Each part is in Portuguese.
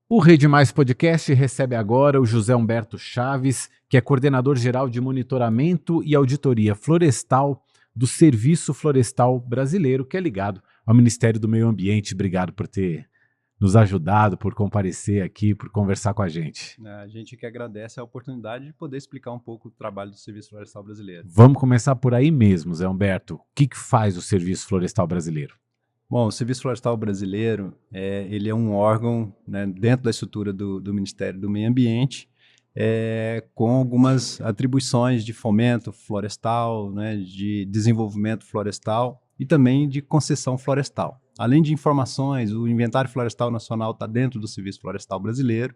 O Rede Mais Podcast recebe agora o José Humberto Chaves, que é coordenador geral de monitoramento e auditoria florestal do Serviço Florestal Brasileiro, que é ligado ao Ministério do Meio Ambiente. Obrigado por ter nos ajudado, por comparecer aqui, por conversar com a gente. A gente que agradece a oportunidade de poder explicar um pouco o trabalho do Serviço Florestal Brasileiro. Vamos começar por aí mesmo, Zé Humberto. O que faz o Serviço Florestal Brasileiro? Bom, o Serviço Florestal Brasileiro, ele é um órgão, né, dentro da estrutura do Ministério do Meio Ambiente, com algumas atribuições de fomento florestal, né, de desenvolvimento florestal e também de concessão florestal. Além de informações, o Inventário Florestal Nacional está dentro do Serviço Florestal Brasileiro,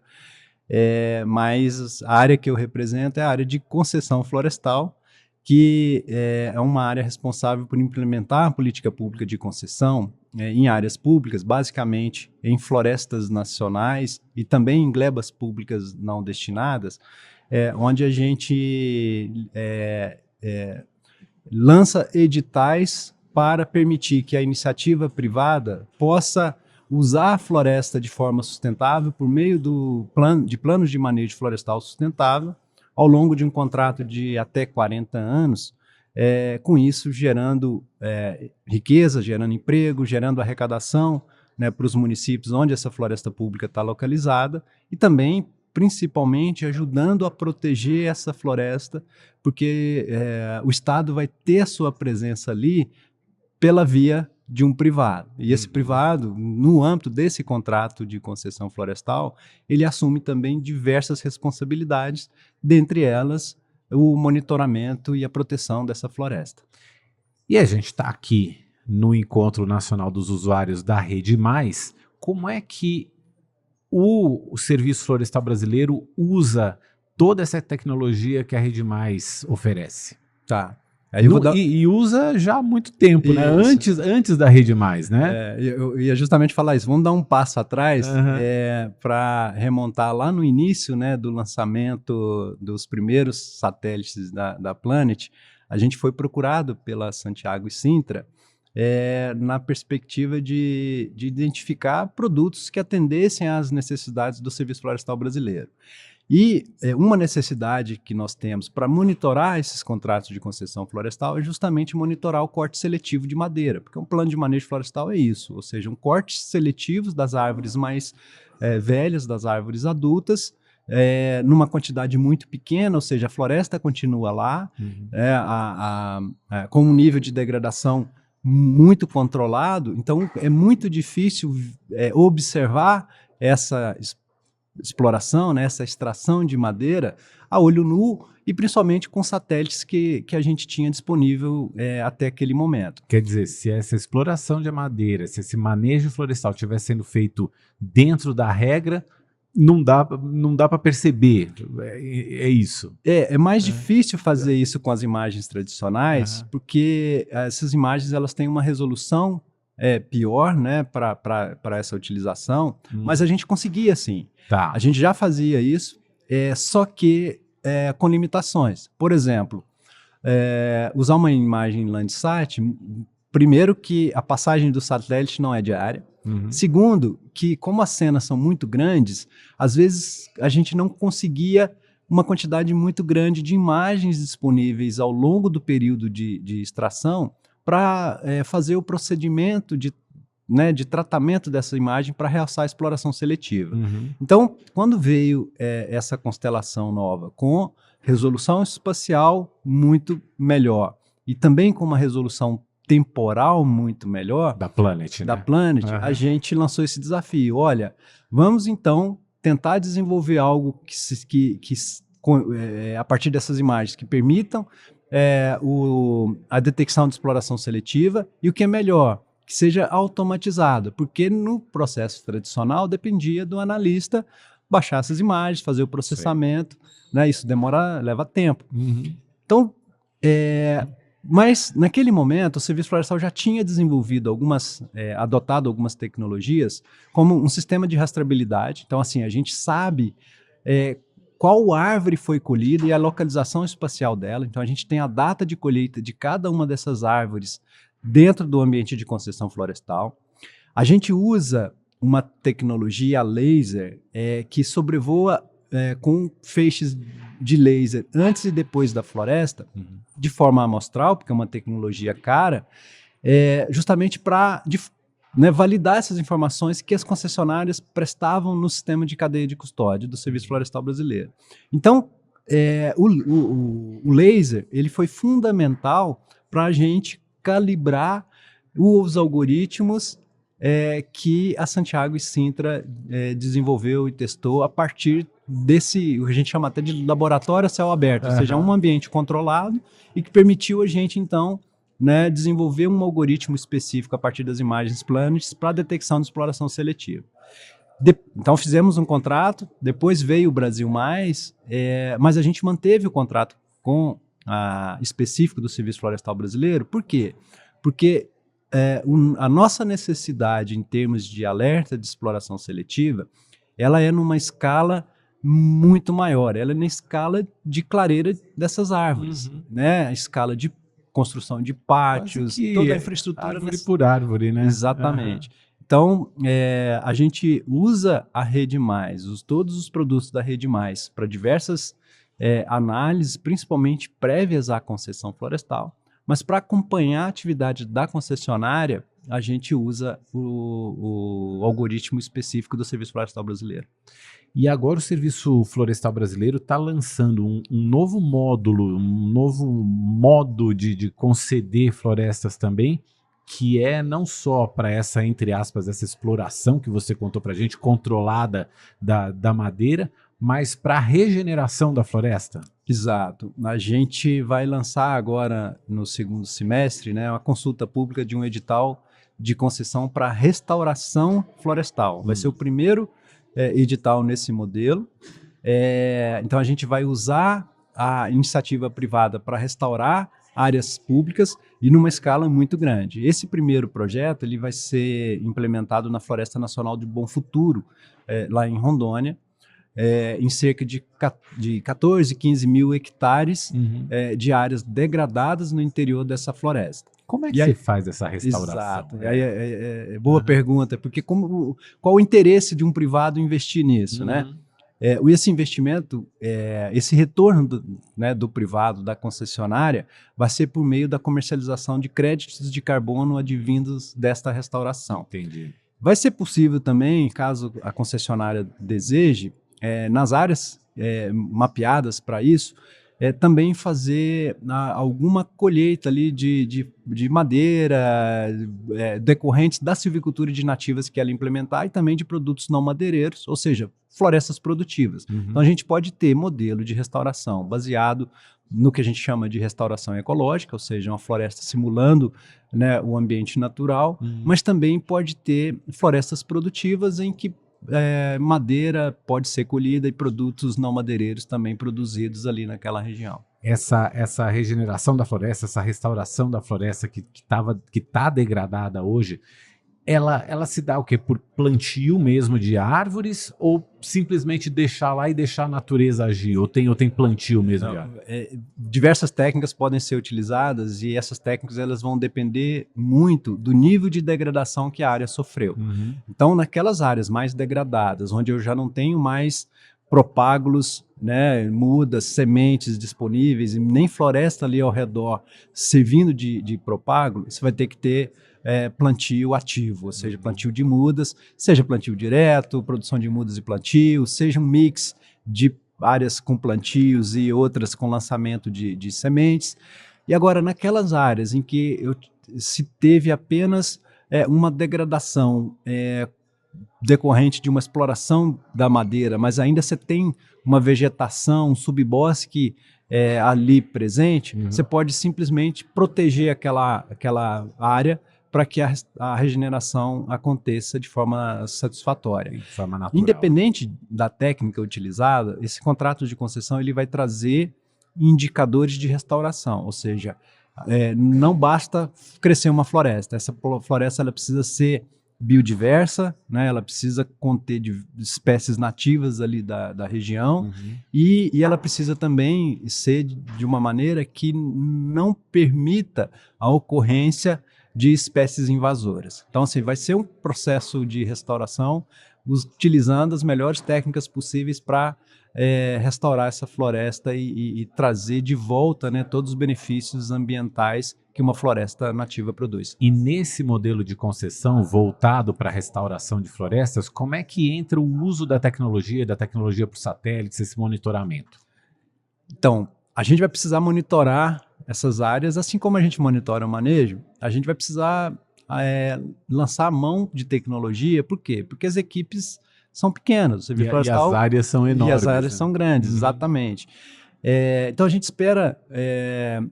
mas a área que eu represento é a área de concessão florestal, que é uma área responsável por implementar a política pública de concessão em áreas públicas, basicamente em florestas nacionais e também em glebas públicas não destinadas, onde a gente lança editais para permitir que a iniciativa privada possa usar a floresta de forma sustentável por meio de planos de manejo florestal sustentável, ao longo de um contrato de até 40 anos, com isso gerando riqueza, gerando emprego, gerando arrecadação, né, para os municípios onde essa floresta pública está localizada e também, principalmente, ajudando a proteger essa floresta, porque o Estado vai ter a sua presença ali pela via de um privado. E esse privado, no âmbito desse contrato de concessão florestal, ele assume também diversas responsabilidades, dentre elas o monitoramento e a proteção dessa floresta. E a gente está aqui no Encontro Nacional dos Usuários da Rede Mais. Como é que o Serviço Florestal Brasileiro usa toda essa tecnologia que a Rede Mais oferece? Tá. E usa já há muito tempo, né? Antes da Rede Mais, né? Eu ia justamente falar isso. Vamos dar um passo atrás para remontar lá no início, né, do lançamento dos primeiros satélites da Planet. A gente foi procurado pela Santiago e Cintra na perspectiva de identificar produtos que atendessem às necessidades do Serviço Florestal Brasileiro. E uma necessidade que nós temos para monitorar esses contratos de concessão florestal é justamente monitorar o corte seletivo de madeira, porque um plano de manejo florestal é isso, ou seja, um corte seletivo das árvores mais velhas, das árvores adultas, numa quantidade muito pequena, ou seja, a floresta continua lá, com um nível de degradação muito controlado, então é muito difícil observar essa exploração, né, essa extração de madeira a olho nu e principalmente com satélites que a gente tinha disponível até aquele momento. Quer dizer, se essa exploração de madeira, se esse manejo florestal estiver sendo feito dentro da regra, não dá para perceber, é isso. É mais difícil fazer isso com as imagens tradicionais, porque essas imagens elas têm uma resolução pior, né, para essa utilização, mas a gente conseguia sim. Tá. A gente já fazia isso, só que com limitações. Por exemplo, usar uma imagem Landsat, primeiro que a passagem do satélite não é diária. Segundo, que como as cenas são muito grandes, às vezes a gente não conseguia uma quantidade muito grande de imagens disponíveis ao longo do período de extração para fazer o procedimento de tratamento dessa imagem para realçar a exploração seletiva. Então, quando veio essa constelação nova com resolução espacial muito melhor e também com uma resolução temporal muito melhor da Planet, a gente lançou esse desafio. Olha, vamos então tentar desenvolver algo que a partir dessas imagens que permitam a detecção de exploração seletiva e o que é melhor, que seja automatizado, porque no processo tradicional dependia do analista baixar essas imagens, fazer o processamento, né? Isso leva tempo. Uhum. Então, Mas, naquele momento, o Serviço Florestal já tinha desenvolvido adotado algumas tecnologias, como um sistema de rastreabilidade. Então, assim, a gente sabe qual árvore foi colhida e a localização espacial dela. Então, a gente tem a data de colheita de cada uma dessas árvores dentro do ambiente de concessão florestal. A gente usa uma tecnologia laser que sobrevoa com feixes de laser antes e depois da floresta, de forma amostral, porque é uma tecnologia cara, justamente para validar essas informações que as concessionárias prestavam no sistema de cadeia de custódia do Serviço Florestal Brasileiro. Então, o laser ele foi fundamental para a gente calibrar os algoritmos que a Santiago e Cintra desenvolveu e testou a partir desse, o que a gente chama até de laboratório a céu aberto, ou seja, um ambiente controlado e que permitiu a gente, então, desenvolver um algoritmo específico a partir das imagens planas para detecção de exploração seletiva. Então fizemos um contrato, depois veio o Brasil Mais, mas a gente manteve o contrato específico do Serviço Florestal Brasileiro. Por quê? Porque a nossa necessidade em termos de alerta de exploração seletiva, ela é numa escala muito maior, ela é na escala de clareira dessas árvores, a escala de construção de pátios, toda a infraestrutura. Árvore por árvore, né? Exatamente. Então, a gente usa a Rede Mais, todos os produtos da Rede Mais, para diversas análises, principalmente prévias à concessão florestal, mas para acompanhar a atividade da concessionária, a gente usa o algoritmo específico do Serviço Florestal Brasileiro. E agora o Serviço Florestal Brasileiro está lançando um novo módulo, um novo modo de conceder florestas também, que é não só para essa, entre aspas, essa exploração que você contou para a gente, controlada da madeira, mas para a regeneração da floresta. Exato. A gente vai lançar agora, no segundo semestre, uma consulta pública de um edital de concessão para restauração florestal. Vai ser o primeiro edital nesse modelo. Então, a gente vai usar a iniciativa privada para restaurar áreas públicas e numa escala muito grande. Esse primeiro projeto ele vai ser implementado na Floresta Nacional de Bom Futuro, lá em Rondônia, em cerca de 14, 15 mil hectares de áreas degradadas no interior dessa floresta. Como é que se faz essa restauração? Exato. Boa pergunta, porque qual o interesse de um privado investir nisso, esse investimento, esse retorno do privado, da concessionária, vai ser por meio da comercialização de créditos de carbono advindos desta restauração. Entendi. Vai ser possível também, caso a concessionária deseje, nas áreas mapeadas para isso, também fazer alguma colheita ali de madeira decorrentes da silvicultura de nativas que ela implementar e também de produtos não madeireiros, ou seja, florestas produtivas. Então a gente pode ter modelo de restauração baseado no que a gente chama de restauração ecológica, ou seja, uma floresta simulando o ambiente natural, mas também pode ter florestas produtivas em que madeira pode ser colhida e produtos não madeireiros também produzidos ali naquela região. Essa regeneração da floresta, essa restauração da floresta que tá degradada hoje, ela se dá o quê? Por plantio mesmo de árvores ou simplesmente deixar lá e deixar a natureza agir? Ou tem plantio mesmo de árvores? Diversas técnicas podem ser utilizadas e essas técnicas elas vão depender muito do nível de degradação que a área sofreu. Então, naquelas áreas mais degradadas, onde eu já não tenho mais propágulos, mudas, sementes disponíveis e nem floresta ali ao redor servindo de propágulo, você vai ter que ter plantio ativo, ou seja, plantio de mudas, seja plantio direto, produção de mudas e plantio, seja um mix de áreas com plantios e outras com lançamento de sementes. E agora, naquelas áreas em que se teve apenas uma degradação decorrente de uma exploração da madeira, mas ainda você tem uma vegetação, um subbosque ali presente, você pode simplesmente proteger aquela área para que a regeneração aconteça de forma satisfatória. De forma natural. Independente da técnica utilizada, esse contrato de concessão ele vai trazer indicadores de restauração, ou seja, não basta crescer uma floresta. Essa floresta ela precisa ser biodiversa, né? Ela precisa conter espécies nativas ali da região, e ela precisa também ser de uma maneira que não permita a ocorrência de espécies invasoras. Então, assim, vai ser um processo de restauração utilizando as melhores técnicas possíveis para restaurar essa floresta e trazer de volta, né, todos os benefícios ambientais que uma floresta nativa produz. E nesse modelo de concessão voltado para a restauração de florestas, como é que entra o uso da tecnologia por satélites, esse monitoramento? Então, a gente vai precisar monitorar essas áreas, assim como a gente monitora o manejo, a gente vai precisar lançar a mão de tecnologia. Por quê? Porque as equipes são pequenas. E as áreas são enormes. E as áreas são grandes, Uhum. Exatamente. Então a gente espera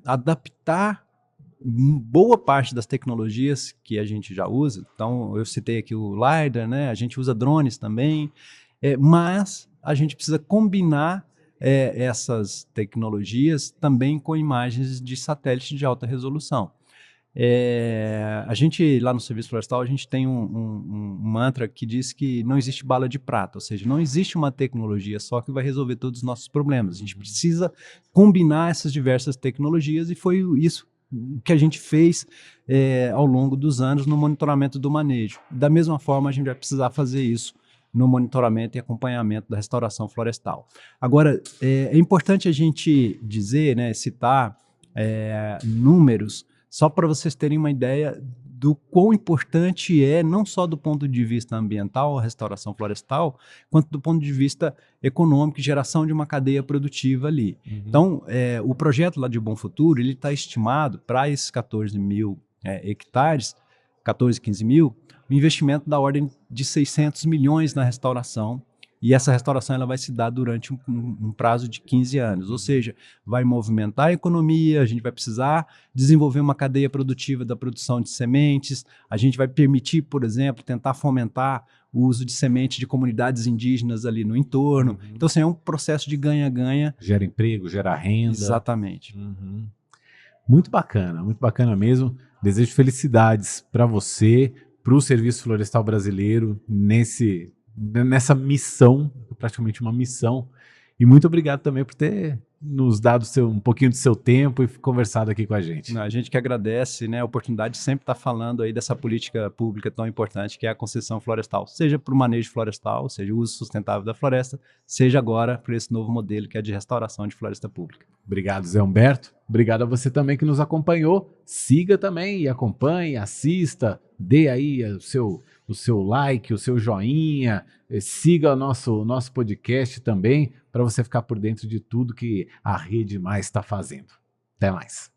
adaptar boa parte das tecnologias que a gente já usa. Então eu citei aqui o LiDAR, né? A gente usa drones também, mas a gente precisa combinar essas tecnologias também com imagens de satélite de alta resolução. A gente, lá no Serviço Florestal, a gente tem um mantra que diz que não existe bala de prata, ou seja, não existe uma tecnologia só que vai resolver todos os nossos problemas. A gente precisa combinar essas diversas tecnologias, e foi isso que a gente fez ao longo dos anos no monitoramento do manejo. Da mesma forma, a gente vai precisar fazer isso no monitoramento e acompanhamento da restauração florestal. Agora, é importante a gente dizer, né, citar números, só para vocês terem uma ideia do quão importante não só do ponto de vista ambiental, a restauração florestal, quanto do ponto de vista econômico e geração de uma cadeia produtiva ali. Então, o projeto lá de Bom Futuro, ele está estimado para esses 14 mil hectares, 14, 15 mil, um investimento da ordem de 600 milhões na restauração. E essa restauração ela vai se dar durante um prazo de 15 anos, ou seja, vai movimentar a economia, a gente vai precisar desenvolver uma cadeia produtiva da produção de sementes, a gente vai permitir, por exemplo, tentar fomentar o uso de semente de comunidades indígenas ali no entorno. Então, assim, é um processo de ganha-ganha. Gera emprego, gera renda. Exatamente. Muito bacana mesmo. Desejo felicidades para você, para o Serviço Florestal Brasileiro, nessa missão, praticamente uma missão, e muito obrigado também por ter nos dado um pouquinho do seu tempo e conversado aqui com a gente. A gente que agradece, né, a oportunidade de sempre estar falando aí dessa política pública tão importante que é a concessão florestal, seja para o manejo florestal, seja o uso sustentável da floresta, seja agora para esse novo modelo que é de restauração de floresta pública. Obrigado, Zé Humberto. Obrigado a você também que nos acompanhou. Siga também e acompanhe, assista, dê aí o seu like, o seu joinha, siga o nosso podcast também, para você ficar por dentro de tudo que a Rede Mais está fazendo. Até mais.